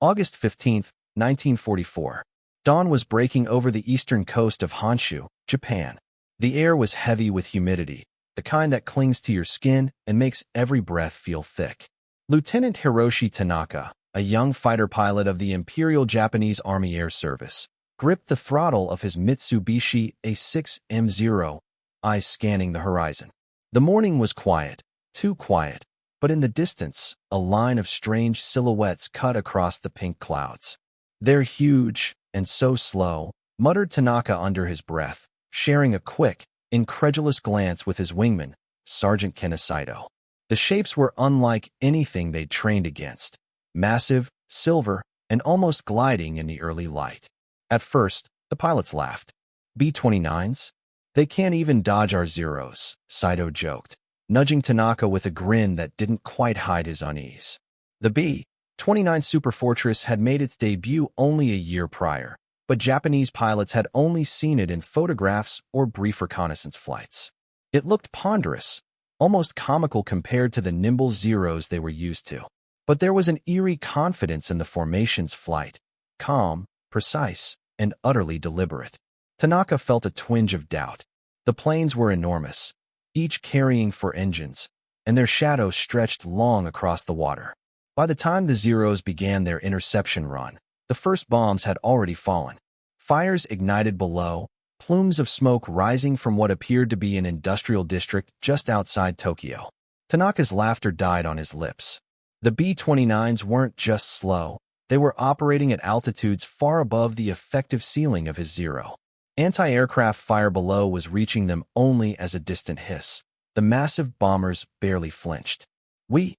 August 15, 1944. Dawn was breaking over the eastern coast of Honshu, Japan. The air was heavy with humidity, the kind that clings to your skin and makes every breath feel thick. Lieutenant Hiroshi Tanaka, a young fighter pilot of the Imperial Japanese Army Air Service, gripped the throttle of his Mitsubishi A6M0, eyes scanning the horizon. The morning was quiet, too quiet, but in the distance, a line of strange silhouettes cut across the pink clouds. "They're huge and so slow," muttered Tanaka under his breath, sharing a quick, incredulous glance with his wingman, Sergeant Kenisaito. The shapes were unlike anything they'd trained against, massive, silver, and almost gliding in the early light. At first, the pilots laughed. B-29s? They can't even dodge our Zeros, Saito joked, nudging Tanaka with a grin that didn't quite hide his unease. The B-29 Superfortress had made its debut only a year prior, but Japanese pilots had only seen it in photographs or brief reconnaissance flights. It looked ponderous, almost comical compared to the nimble Zeros they were used to. But there was an eerie confidence in the formation's flight, calm, precise, and utterly deliberate. Tanaka felt a twinge of doubt. The planes were enormous, each carrying 4 engines, and their shadows stretched long across the water. By the time the Zeros began their interception run, the first bombs had already fallen. Fires ignited below, plumes of smoke rising from what appeared to be an industrial district just outside Tokyo. Tanaka's laughter died on his lips. The B-29s weren't just slow, they were operating at altitudes far above the effective ceiling of his Zero. Anti-aircraft fire below was reaching them only as a distant hiss. The massive bombers barely flinched. We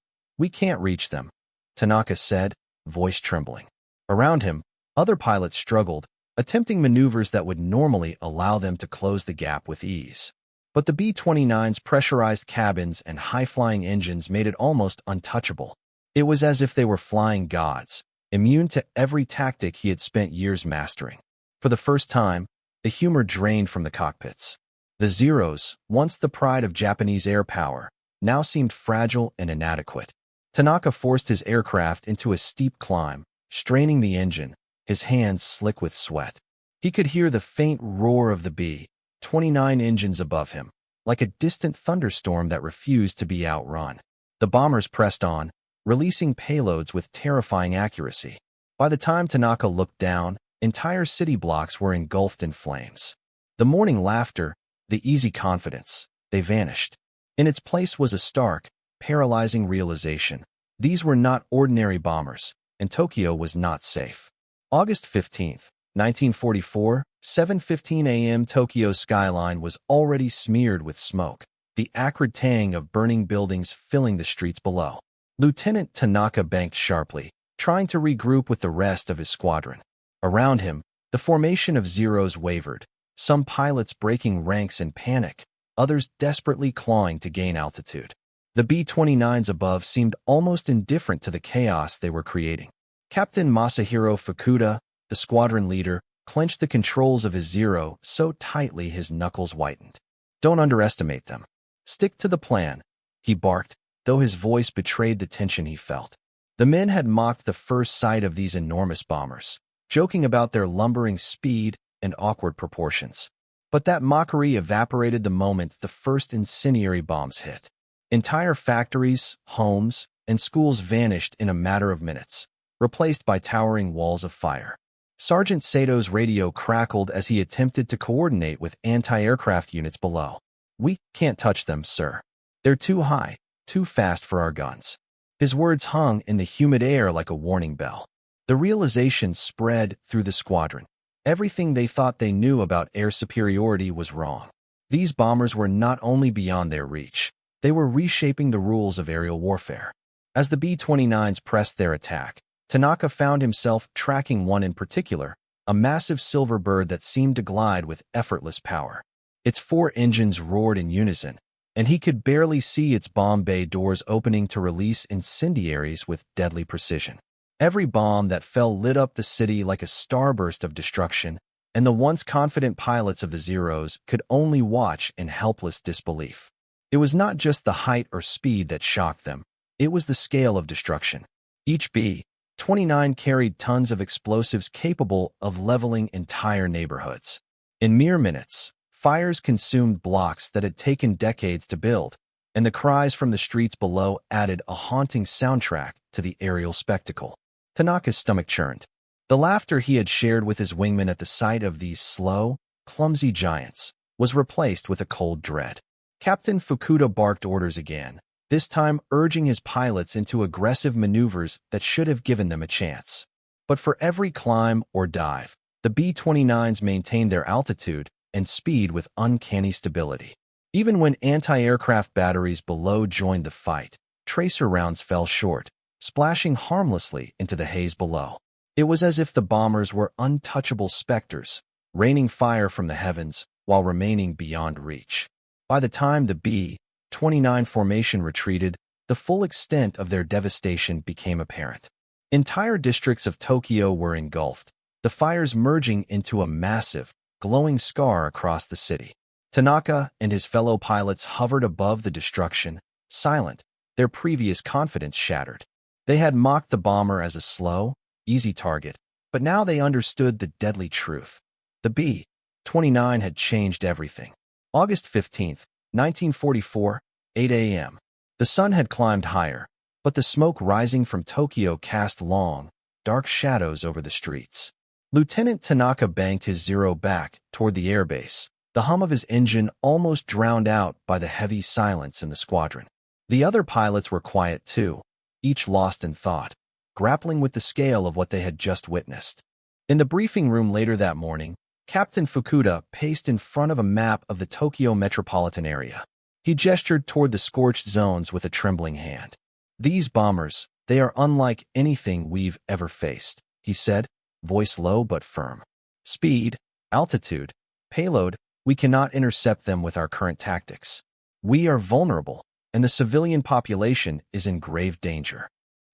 can't reach them," Tanaka said, voice trembling. Around him, other pilots struggled, attempting maneuvers that would normally allow them to close the gap with ease. But the B-29's pressurized cabins and high-flying engines made it almost untouchable. It was as if they were flying gods, immune to every tactic he had spent years mastering. For the first time, the humor drained from the cockpits. The Zeros, once the pride of Japanese air power, now seemed fragile and inadequate. Tanaka forced his aircraft into a steep climb, straining the engine, his hands slick with sweat. He could hear the faint roar of the B-29 engines above him, like a distant thunderstorm that refused to be outrun. The bombers pressed on, releasing payloads with terrifying accuracy. By the time Tanaka looked down, entire city blocks were engulfed in flames. The morning laughter, the easy confidence, they vanished. In its place was a stark, paralyzing realization. These were not ordinary bombers, and Tokyo was not safe. August 15, 1944, 7:15 a.m. Tokyo's skyline was already smeared with smoke, the acrid tang of burning buildings filling the streets below. Lieutenant Tanaka banked sharply, trying to regroup with the rest of his squadron. Around him, the formation of Zeros wavered, some pilots breaking ranks in panic, others desperately clawing to gain altitude. The B-29s above seemed almost indifferent to the chaos they were creating. Captain Masahiro Fukuda, the squadron leader, clenched the controls of his Zero so tightly his knuckles whitened. "Don't underestimate them. Stick to the plan," he barked, though his voice betrayed the tension he felt. The men had mocked the first sight of these enormous bombers, joking about their lumbering speed and awkward proportions. But that mockery evaporated the moment the first incendiary bombs hit. Entire factories, homes, and schools vanished in a matter of minutes, replaced by towering walls of fire. Sergeant Sato's radio crackled as he attempted to coordinate with anti-aircraft units below. "We can't touch them, sir. They're too high, too fast for our guns." His words hung in the humid air like a warning bell. The realization spread through the squadron. Everything they thought they knew about air superiority was wrong. These bombers were not only beyond their reach, they were reshaping the rules of aerial warfare. As the B-29s pressed their attack, Tanaka found himself tracking one in particular, a massive silver bird that seemed to glide with effortless power. Its 4 engines roared in unison, and he could barely see its bomb bay doors opening to release incendiaries with deadly precision. Every bomb that fell lit up the city like a starburst of destruction, and the once confident pilots of the Zeros could only watch in helpless disbelief. It was not just the height or speed that shocked them, it was the scale of destruction. Each B B-29 carried tons of explosives capable of leveling entire neighborhoods. In mere minutes, fires consumed blocks that had taken decades to build, and the cries from the streets below added a haunting soundtrack to the aerial spectacle. Tanaka's stomach churned. The laughter he had shared with his wingman at the sight of these slow, clumsy giants was replaced with a cold dread. Captain Fukuda barked orders again, this time urging his pilots into aggressive maneuvers that should have given them a chance. But for every climb or dive, the B-29s maintained their altitude and speed with uncanny stability. Even when anti-aircraft batteries below joined the fight, tracer rounds fell short, splashing harmlessly into the haze below. It was as if the bombers were untouchable specters, raining fire from the heavens while remaining beyond reach. By the time the B-29 formation retreated, the full extent of their devastation became apparent. Entire districts of Tokyo were engulfed, the fires merging into a massive, glowing scar across the city. Tanaka and his fellow pilots hovered above the destruction, silent, their previous confidence shattered. They had mocked the bomber as a slow, easy target, but now they understood the deadly truth. The B-29 had changed everything. August 15, 1944, 8 a.m. The sun had climbed higher, but the smoke rising from Tokyo cast long, dark shadows over the streets. Lieutenant Tanaka banked his Zero back toward the airbase, the hum of his engine almost drowned out by the heavy silence in the squadron. The other pilots were quiet too, each lost in thought, grappling with the scale of what they had just witnessed. In the briefing room later that morning, Captain Fukuda paced in front of a map of the Tokyo metropolitan area. He gestured toward the scorched zones with a trembling hand. "These bombers, they are unlike anything we've ever faced," he said, voice low but firm. "Speed, altitude, payload, we cannot intercept them with our current tactics. We are vulnerable, and the civilian population is in grave danger."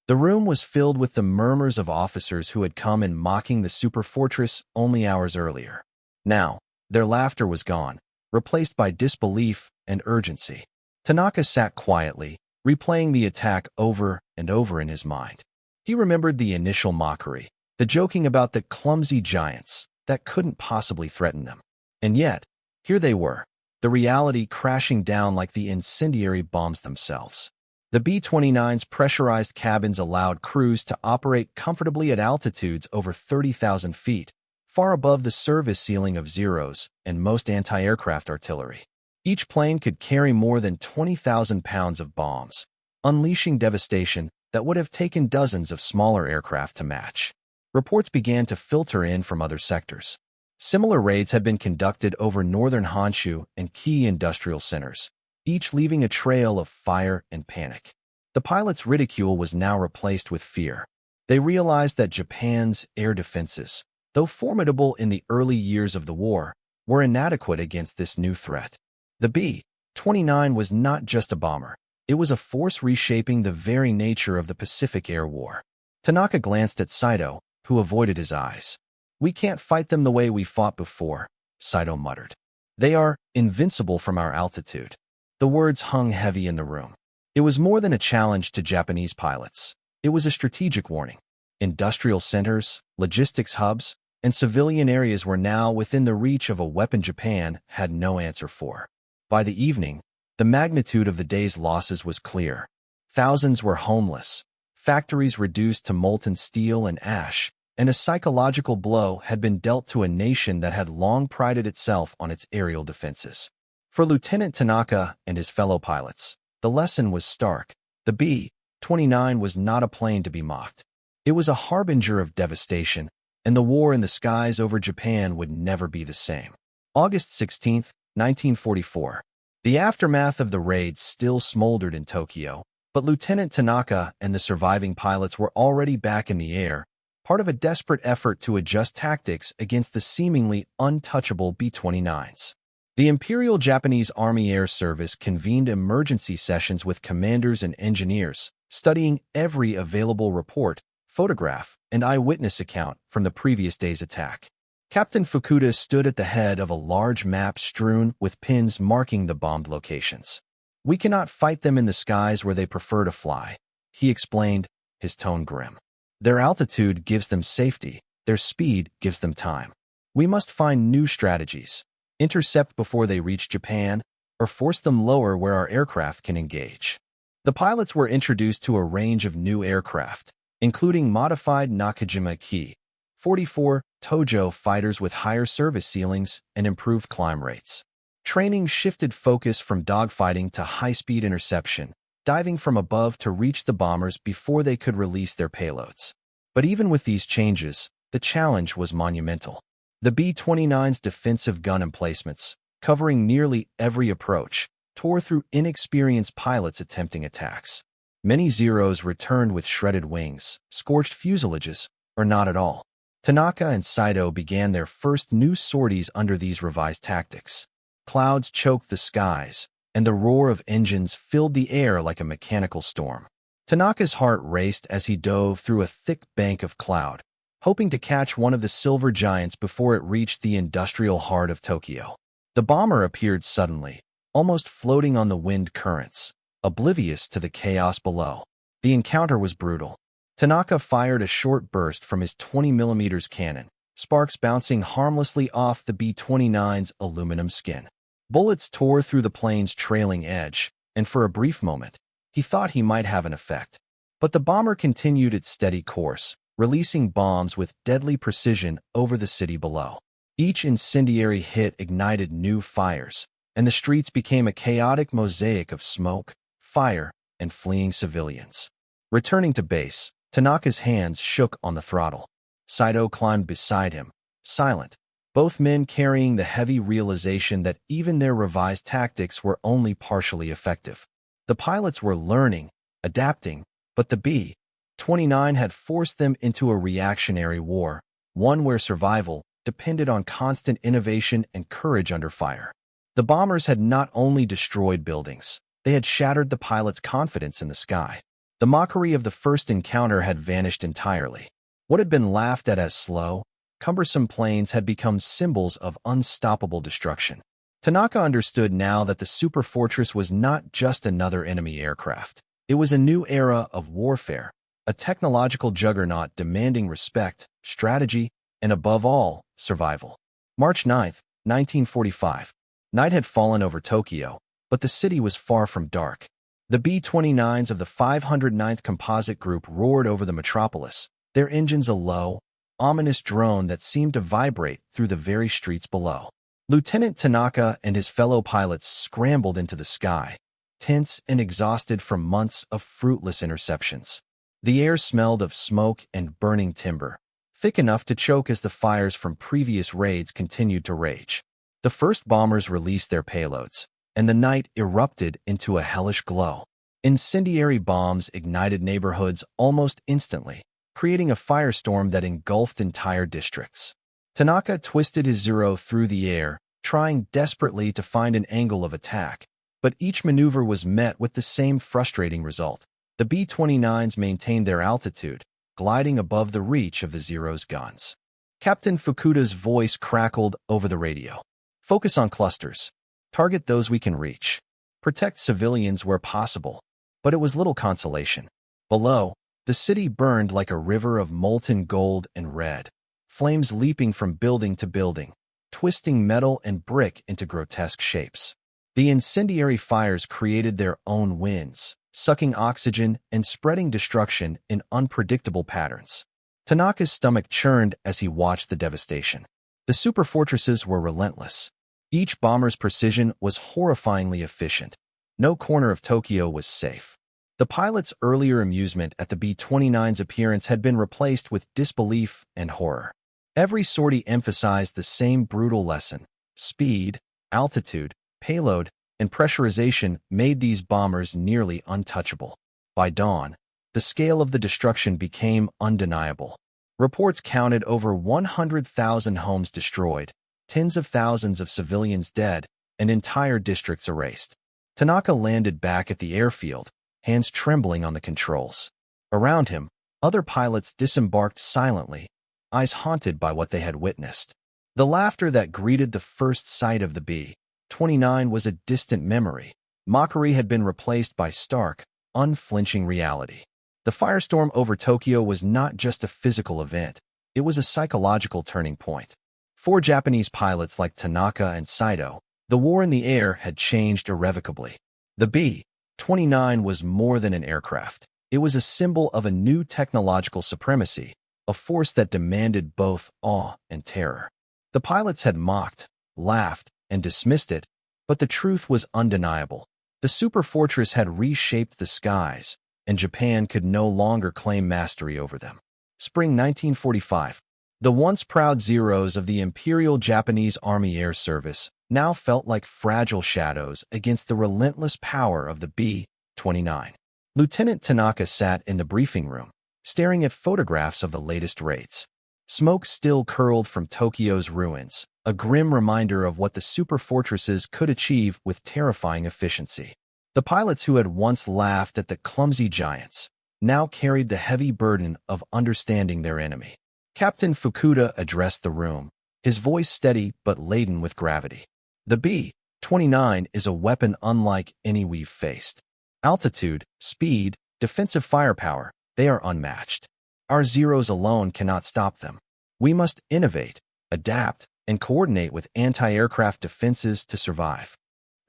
The room was filled with the murmurs of officers who had come in mocking the Superfortress only hours earlier. Now, their laughter was gone, replaced by disbelief and urgency. Tanaka sat quietly, replaying the attack over and over in his mind. He remembered the initial mockery, the joking about the clumsy giants that couldn't possibly threaten them. And yet, here they were, the reality crashing down like the incendiary bombs themselves. The B-29's pressurized cabins allowed crews to operate comfortably at altitudes over 30,000 feet, far above the service ceiling of Zeros and most anti-aircraft artillery. Each plane could carry more than 20,000 pounds of bombs, unleashing devastation that would have taken dozens of smaller aircraft to match. Reports began to filter in from other sectors. Similar raids had been conducted over northern Honshu and key industrial centers, each leaving a trail of fire and panic. The pilots' ridicule was now replaced with fear. They realized that Japan's air defenses, though formidable in the early years of the war, were inadequate against this new threat. The B-29 was not just a bomber. It was a force reshaping the very nature of the Pacific Air War. Tanaka glanced at Saito, who avoided his eyes. "We can't fight them the way we fought before," Saito muttered. "They are invincible from our altitude." The words hung heavy in the room. It was more than a challenge to Japanese pilots. It was a strategic warning. Industrial centers, logistics hubs, and civilian areas were now within the reach of a weapon Japan had no answer for. By the evening, the magnitude of the day's losses was clear. Thousands were homeless, factories reduced to molten steel and ash, and a psychological blow had been dealt to a nation that had long prided itself on its aerial defenses. For Lieutenant Tanaka and his fellow pilots, the lesson was stark. The B-29 was not a plane to be mocked. It was a harbinger of devastation, and the war in the skies over Japan would never be the same. August 16, 1944. The aftermath of the raids still smoldered in Tokyo, but Lieutenant Tanaka and the surviving pilots were already back in the air, part of a desperate effort to adjust tactics against the seemingly untouchable B-29s. The Imperial Japanese Army Air Service convened emergency sessions with commanders and engineers, studying every available report, photograph, and eyewitness account from the previous day's attack. Captain Fukuda stood at the head of a large map strewn with pins marking the bombed locations. "We cannot fight them in the skies where they prefer to fly," he explained, his tone grim. Their altitude gives them safety, their speed gives them time. We must find new strategies, intercept before they reach Japan, or force them lower where our aircraft can engage. The pilots were introduced to a range of new aircraft, including modified Nakajima Ki-44 Tojo fighters with higher service ceilings and improved climb rates. Training shifted focus from dogfighting to high-speed interception, diving from above to reach the bombers before they could release their payloads. But even with these changes, the challenge was monumental. The B-29's defensive gun emplacements, covering nearly every approach, tore through inexperienced pilots attempting attacks. Many Zeros returned with shredded wings, scorched fuselages, or not at all. Tanaka and Saito began their first new sorties under these revised tactics. Clouds choked the skies, and the roar of engines filled the air like a mechanical storm. Tanaka's heart raced as he dove through a thick bank of cloud, hoping to catch one of the silver giants before it reached the industrial heart of Tokyo. The bomber appeared suddenly, almost floating on the wind currents, oblivious to the chaos below. The encounter was brutal. Tanaka fired a short burst from his 20mm cannon, sparks bouncing harmlessly off the B-29's aluminum skin. Bullets tore through the plane's trailing edge, and for a brief moment, he thought he might have an effect. But the bomber continued its steady course, releasing bombs with deadly precision over the city below. Each incendiary hit ignited new fires, and the streets became a chaotic mosaic of smoke, fire, and fleeing civilians. Returning to base, Tanaka's hands shook on the throttle. Saito climbed beside him, silent, both men carrying the heavy realization that even their revised tactics were only partially effective. The pilots were learning, adapting, but the B-29 had forced them into a reactionary war, one where survival depended on constant innovation and courage under fire. The bombers had not only destroyed buildings, they had shattered the pilots' confidence in the sky. The mockery of the first encounter had vanished entirely. What had been laughed at as slow, cumbersome planes had become symbols of unstoppable destruction. Tanaka understood now that the Superfortress was not just another enemy aircraft. It was a new era of warfare, a technological juggernaut demanding respect, strategy, and above all, survival. March 9, 1945. Night had fallen over Tokyo, but the city was far from dark. The B-29s of the 509th Composite Group roared over the metropolis, their engines a low, ominous drone that seemed to vibrate through the very streets below. Lieutenant Tanaka and his fellow pilots scrambled into the sky, tense and exhausted from months of fruitless interceptions. The air smelled of smoke and burning timber, thick enough to choke as the fires from previous raids continued to rage. The first bombers released their payloads, and the night erupted into a hellish glow. Incendiary bombs ignited neighborhoods almost instantly, creating a firestorm that engulfed entire districts. Tanaka twisted his Zero through the air, trying desperately to find an angle of attack, but each maneuver was met with the same frustrating result. The B-29s maintained their altitude, gliding above the reach of the Zero's guns. Captain Fukuda's voice crackled over the radio. "Focus on clusters. Target those we can reach. Protect civilians where possible." But it was little consolation. Below, the city burned like a river of molten gold and red, flames leaping from building to building, twisting metal and brick into grotesque shapes. The incendiary fires created their own winds, sucking oxygen and spreading destruction in unpredictable patterns. Tanaka's stomach churned as he watched the devastation. The superfortresses were relentless. Each bomber's precision was horrifyingly efficient. No corner of Tokyo was safe. The pilot's earlier amusement at the B-29's appearance had been replaced with disbelief and horror. Every sortie emphasized the same brutal lesson. Speed, altitude, payload, and pressurization made these bombers nearly untouchable. By dawn, the scale of the destruction became undeniable. Reports counted over 100,000 homes destroyed, tens of thousands of civilians dead, and entire districts erased. Tanaka landed back at the airfield, hands trembling on the controls. Around him, other pilots disembarked silently, eyes haunted by what they had witnessed. The laughter that greeted the first sight of the B-29 was a distant memory. Mockery had been replaced by stark, unflinching reality. The firestorm over Tokyo was not just a physical event, it was a psychological turning point. For Japanese pilots like Tanaka and Saito, the war in the air had changed irrevocably. The B-29 was more than an aircraft. It was a symbol of a new technological supremacy, a force that demanded both awe and terror. The pilots had mocked, laughed, and dismissed it, but the truth was undeniable. The Superfortress had reshaped the skies, and Japan could no longer claim mastery over them. Spring 1945. The once proud Zeros of the Imperial Japanese Army Air Service now felt like fragile shadows against the relentless power of the B-29. Lieutenant Tanaka sat in the briefing room, staring at photographs of the latest raids. Smoke still curled from Tokyo's ruins, a grim reminder of what the superfortresses could achieve with terrifying efficiency. The pilots who had once laughed at the clumsy giants now carried the heavy burden of understanding their enemy. Captain Fukuda addressed the room, his voice steady but laden with gravity. The B-29 is a weapon unlike any we've faced. Altitude, speed, defensive firepower, they are unmatched. Our Zeros alone cannot stop them. We must innovate, adapt, and coordinate with anti-aircraft defenses to survive.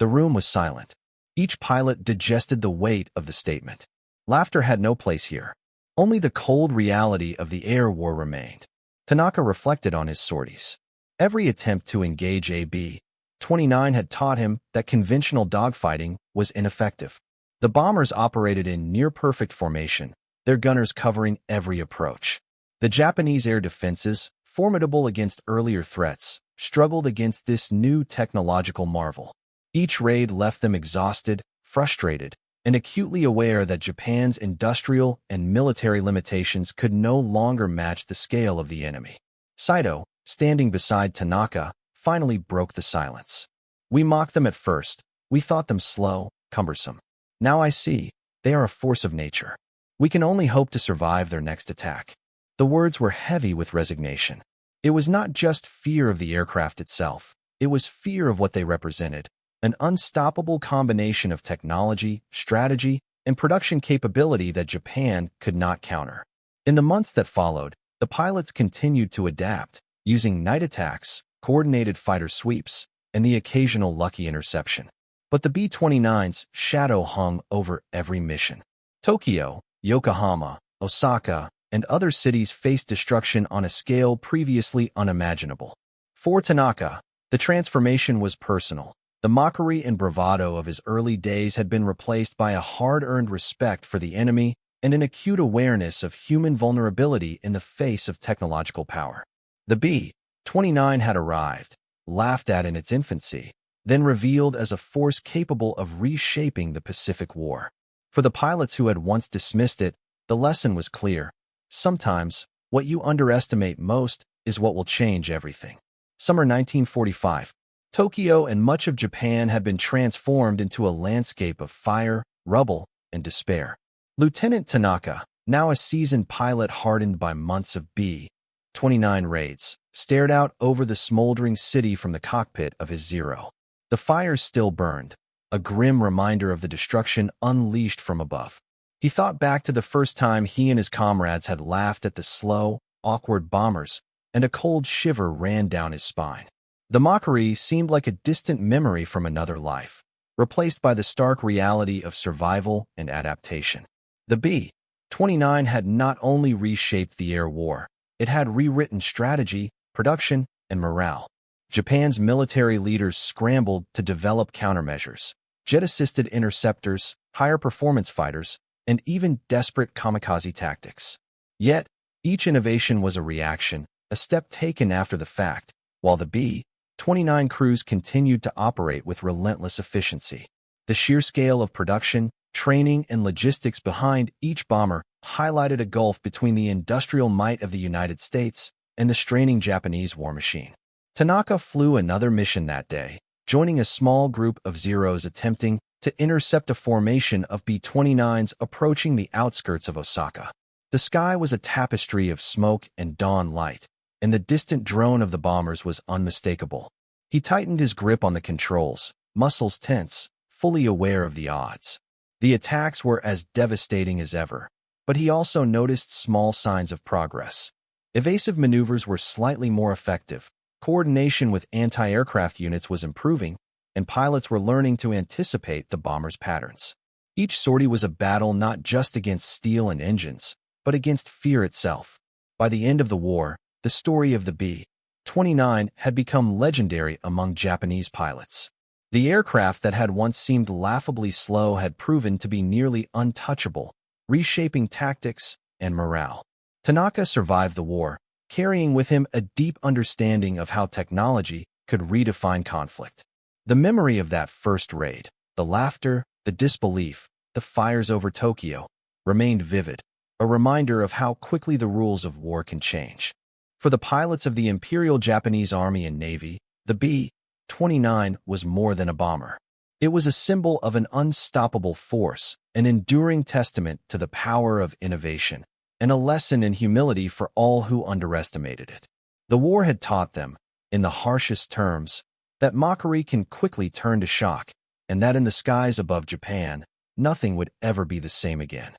The room was silent. Each pilot digested the weight of the statement. Laughter had no place here. Only the cold reality of the air war remained. Tanaka reflected on his sorties. Every attempt to engage a B-29 had taught him that conventional dogfighting was ineffective. The bombers operated in near-perfect formation, their gunners covering every approach. The Japanese air defenses, formidable against earlier threats, struggled against this new technological marvel. Each raid left them exhausted, frustrated, and acutely aware that Japan's industrial and military limitations could no longer match the scale of the enemy. Saito, standing beside Tanaka, finally broke the silence. We mocked them at first. We thought them slow, cumbersome. Now I see, they are a force of nature. We can only hope to survive their next attack. The words were heavy with resignation. It was not just fear of the aircraft itself. It was fear of what they represented. An unstoppable combination of technology, strategy, and production capability that Japan could not counter. In the months that followed, the pilots continued to adapt, using night attacks, coordinated fighter sweeps, and the occasional lucky interception. But the B-29's shadow hung over every mission. Tokyo, Yokohama, Osaka, and other cities faced destruction on a scale previously unimaginable. For Tanaka, the transformation was personal. The mockery and bravado of his early days had been replaced by a hard-earned respect for the enemy and an acute awareness of human vulnerability in the face of technological power. The B-29 had arrived, laughed at in its infancy, then revealed as a force capable of reshaping the Pacific War. For the pilots who had once dismissed it, the lesson was clear. Sometimes, what you underestimate most is what will change everything. Summer 1945. Tokyo and much of Japan had been transformed into a landscape of fire, rubble, and despair. Lieutenant Tanaka, now a seasoned pilot hardened by months of B-29 raids, stared out over the smoldering city from the cockpit of his Zero. The fires still burned, a grim reminder of the destruction unleashed from above. He thought back to the first time he and his comrades had laughed at the slow, awkward bombers, and a cold shiver ran down his spine. The mockery seemed like a distant memory from another life, replaced by the stark reality of survival and adaptation. The B-29 had not only reshaped the air war, it had rewritten strategy, production, and morale. Japan's military leaders scrambled to develop countermeasures, jet-assisted interceptors, higher performance fighters, and even desperate kamikaze tactics. Yet, each innovation was a reaction, a step taken after the fact, while the B-29 crews continued to operate with relentless efficiency. The sheer scale of production, training, and logistics behind each bomber highlighted a gulf between the industrial might of the United States and the straining Japanese war machine. Tanaka flew another mission that day, joining a small group of Zeros attempting to intercept a formation of B-29s approaching the outskirts of Osaka. The sky was a tapestry of smoke and dawn light, and the distant drone of the bombers was unmistakable. He tightened his grip on the controls, muscles tense, fully aware of the odds. The attacks were as devastating as ever. but he also noticed small signs of progress. Evasive maneuvers were slightly more effective, coordination with anti-aircraft units was improving, and pilots were learning to anticipate the bomber's patterns. Each sortie was a battle not just against steel and engines, but against fear itself. By the end of the war, the story of the B-29 had become legendary among Japanese pilots. The aircraft that had once seemed laughably slow had proven to be nearly untouchable, reshaping tactics and morale. Tanaka survived the war, carrying with him a deep understanding of how technology could redefine conflict. The memory of that first raid, the laughter, the disbelief, the fires over Tokyo, remained vivid, a reminder of how quickly the rules of war can change. For the pilots of the Imperial Japanese Army and Navy, the B-29 was more than a bomber. It was a symbol of an unstoppable force, an enduring testament to the power of innovation, and a lesson in humility for all who underestimated it. The war had taught them, in the harshest terms, that mockery can quickly turn to shock, and that in the skies above Japan, nothing would ever be the same again.